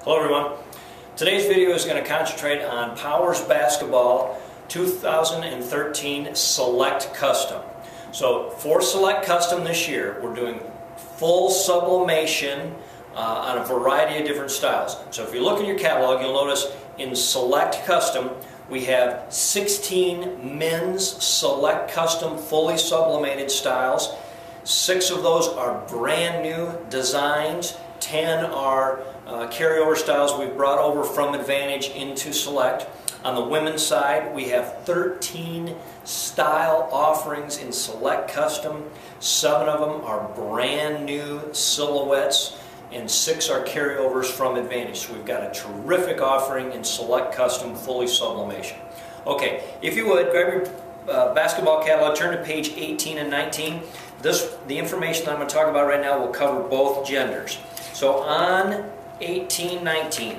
Hello everyone. Today's video is going to concentrate on Powers Basketball 2013 Select Custom. So for Select Custom this year, we're doing full sublimation on a variety of different styles. So if you look in your catalog, you'll notice in Select Custom we have 16 men's Select Custom fully sublimated styles. 6 of those are brand new designs. 10 are carryover styles we've brought over from Advantage into Select. On the women's side, we have 13 style offerings in Select Custom. 7 of them are brand new silhouettes, and 6 are carryovers from Advantage. So we've got a terrific offering in Select Custom fully sublimation. Okay, if you would, grab your basketball catalog, turn to page 18 and 19. The information that I'm going to talk about right now will cover both genders. So on 18-19,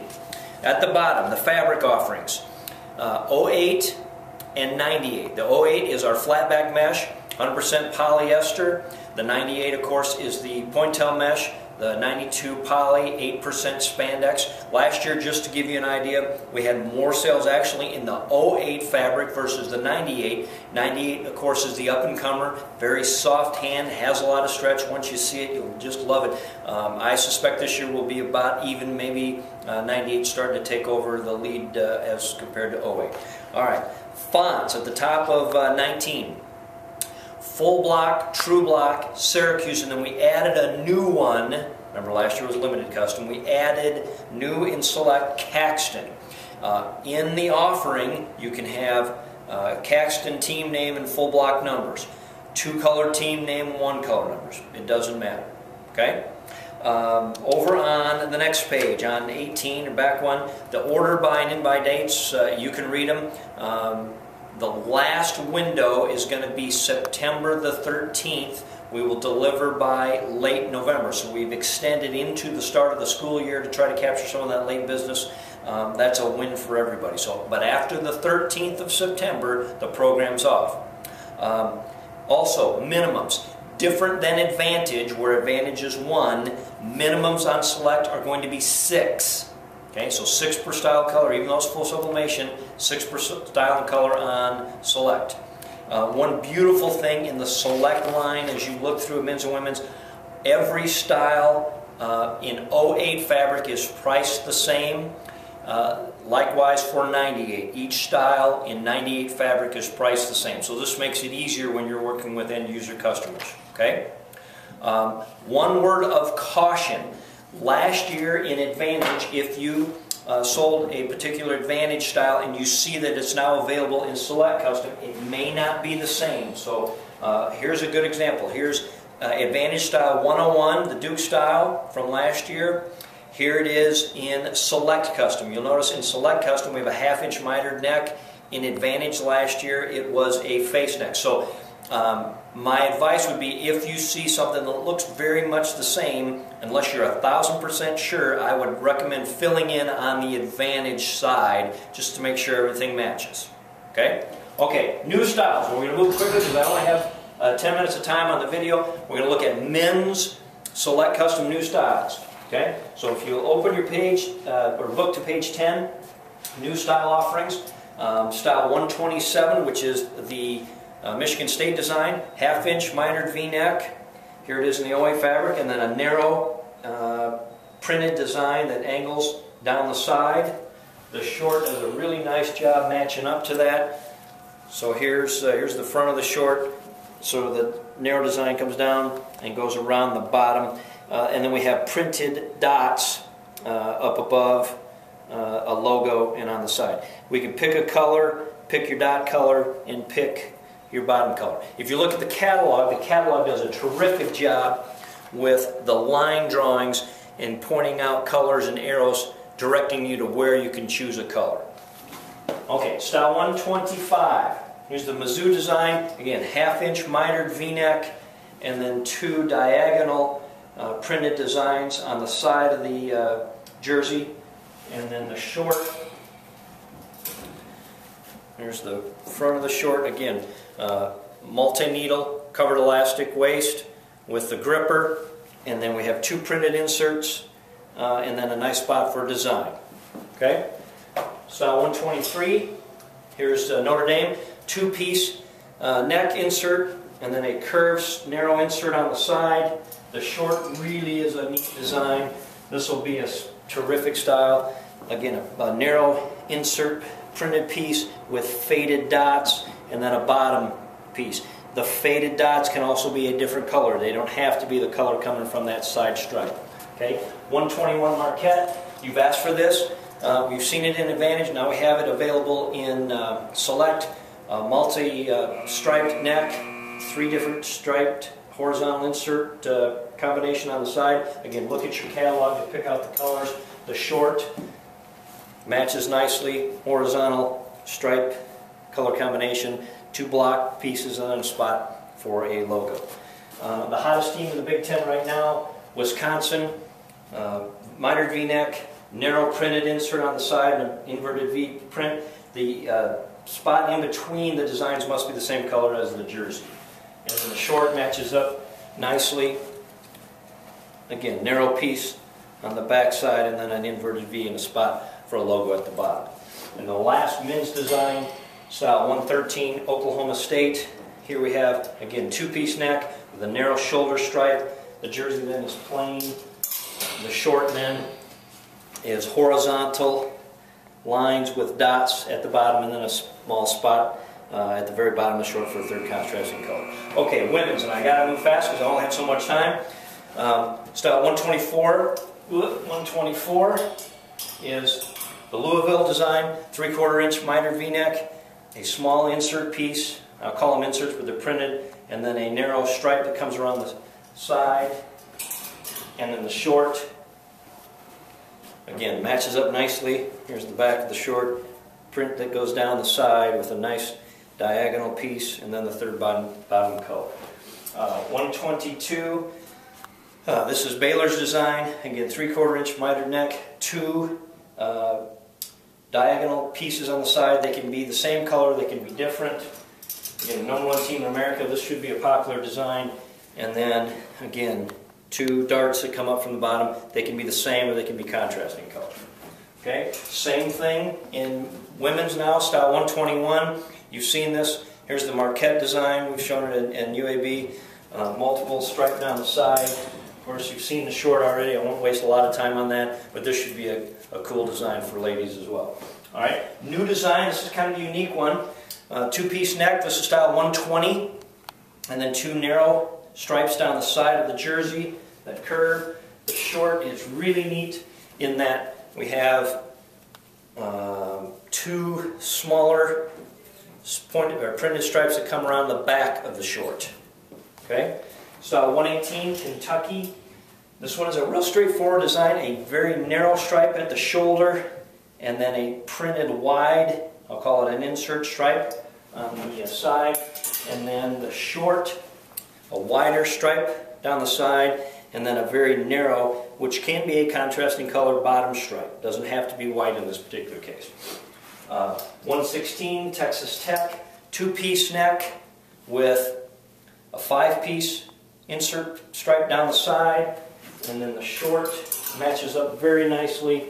at the bottom, the fabric offerings, 08 and 98. The 08 is our flatback mesh, 100% polyester. The 98, of course, is the pointel mesh. The 92 poly, 8% spandex. Last year, just to give you an idea, we had more sales actually in the 08 fabric versus the 98. 98, of course, is the up-and-comer, very soft hand, has a lot of stretch. Once you see it, you'll just love it. I suspect this year will be about even, maybe 98 starting to take over the lead as compared to 08. All right, fonts at the top of 19. Full block, true block, Syracuse, and then we added a new one. Remember last year was limited custom. We added new in Select Caxton. In the offering, you can have Caxton team name and full block numbers. 2-color team name, 1-color numbers. It doesn't matter. Okay? Over on the next page, on 18, or back one, the order by and in by dates, you can read them. The last window is going to be September the 13th. We will deliver by late November. So we've extended into the start of the school year to try to capture some of that late business. That's a win for everybody. But after the 13th of September, the program's off. Also, minimums. Different than Advantage, where Advantage is 1, minimums on Select are going to be 6. Okay, so 6 per style color, even though it's full sublimation, 6 per style and color on Select. One beautiful thing in the Select line as you look through men's and women's, every style in 08 fabric is priced the same. Likewise for 98. Each style in 98 fabric is priced the same. So this makes it easier when you're working with end user customers. Okay? One word of caution. Last year in Advantage, if you sold a particular Advantage style and you see that it's now available in Select Custom, it may not be the same. So here's a good example. Here's Advantage Style 101, the Duke style from last year. Here it is in Select Custom. You'll notice in Select Custom we have a 1/2-inch mitered neck. In Advantage last year it was a face neck. So my advice would be, if you see something that looks very much the same, unless you're 1000% sure, I would recommend filling in on the Advantage side just to make sure everything matches. Okay? Okay, new styles. We're going to move quickly because I only have 10 minutes of time on the video. We're going to look at men's Select Custom new styles. Okay? So if you'll open your page, or book to page 10, new style offerings. Style 127, which is the Michigan State design, 1/2-inch mitered V-neck. Here it is in the OA fabric, and then a narrow printed design that angles down the side. The short does a really nice job matching up to that. So here's the front of the short. So the narrow design comes down and goes around the bottom. And then we have printed dots up above, a logo, and on the side. We can pick a color, pick your dot color, and pick your bottom color. If you look at the catalog does a terrific job with the line drawings and pointing out colors and arrows directing you to where you can choose a color. Okay, style 125. Here's the Mizzou design. Again, 1/2-inch mitered V-neck, and then 2 diagonal printed designs on the side of the jersey, and then the short. Here's the front of the short. Again, multi-needle covered elastic waist with the gripper, and then we have 2 printed inserts and then a nice spot for design. Okay? Style 123, here's Notre Dame, two-piece neck insert, and then a curved narrow insert on the side. The short really is a neat design. This will be a terrific style. Again, a narrow insert printed piece with faded dots, and then a bottom piece. The faded dots can also be a different color. They don't have to be the color coming from that side stripe. Okay, 121 Marquette. You've asked for this. We've seen it in Advantage. Now we have it available in Select, multi-striped neck, 3 different striped horizontal insert combination on the side. Again, look at your catalog to pick out the colors. The short matches nicely, horizontal stripe color combination, 2 block pieces and then a spot for a logo. The hottest team in the Big Ten right now, Wisconsin, mitered V-neck, narrow printed insert on the side and an inverted V print. The spot in between the designs must be the same color as the jersey. And then the short matches up nicely. Again, narrow piece on the back side and then an inverted V and a spot for a logo at the bottom. And the last men's design, style 113, Oklahoma State. Here we have, again, 2-piece neck with a narrow shoulder stripe. The jersey then is plain. The short then is horizontal lines with dots at the bottom and then a small spot at the very bottom of the short for a third contrasting color. Okay, women's, and I got to move fast because I only have so much time. Style 124 is the Louisville design, 3/4 inch mitered V-neck, a small insert piece. I'll call them inserts, but they're printed, and then a narrow stripe that comes around the side, and then the short. Again, matches up nicely. Here's the back of the short print that goes down the side with a nice diagonal piece, and then the third bottom color. 122. This is Baylor's design. Again, 3/4 inch mitered neck, 2 diagonal pieces on the side. They can be the same color, they can be different. Again, #1 team in America, this should be a popular design. And then, again, 2 darts that come up from the bottom. They can be the same or they can be contrasting colors. Okay, same thing in women's now, style 121. You've seen this. Here's the Marquette design. We've shown it in UAB. Multiple stripe down the side. Of course, you've seen the short already. I won't waste a lot of time on that, but this should be a cool design for ladies as well. All right, new design. This is kind of a unique one. 2-piece neck. This is style 120, and then 2 narrow stripes down the side of the jersey that curve. The short is really neat in that we have 2 smaller pointed or printed stripes that come around the back of the short. Okay, style 118, Kentucky. This one is a real straightforward design. A very narrow stripe at the shoulder, and then a printed wide, I'll call it an insert stripe on the side, and then the short, a wider stripe down the side, and then a very narrow, which can be a contrasting color bottom stripe. Doesn't have to be white in this particular case. 116, Texas Tech, 2-piece neck with a 5-piece insert stripe down the side, and then the short matches up very nicely.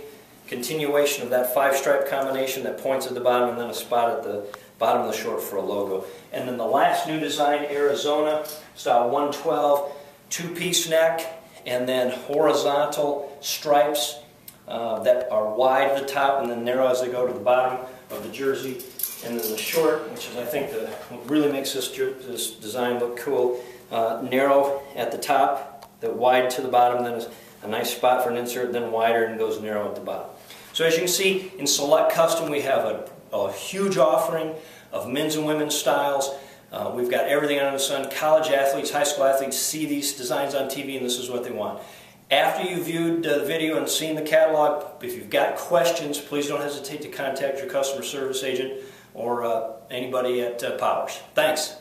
Continuation of that 5-stripe combination that points at the bottom, and then a spot at the bottom of the short for a logo. And then the last new design, Arizona, style 112, 2-piece neck, and then horizontal stripes that are wide at the top and then narrow as they go to the bottom of the jersey. And then the short, which is I think what really makes this design look cool, narrow at the top, the wide to the bottom, then a nice spot for an insert, then wider and goes narrow at the bottom. So as you can see, in Select Custom we have a huge offering of men's and women's styles. We've got everything under the sun. College athletes, high school athletes see these designs on TV and this is what they want. After you've viewed the video and seen the catalog, if you've got questions, please don't hesitate to contact your customer service agent or anybody at Powers. Thanks.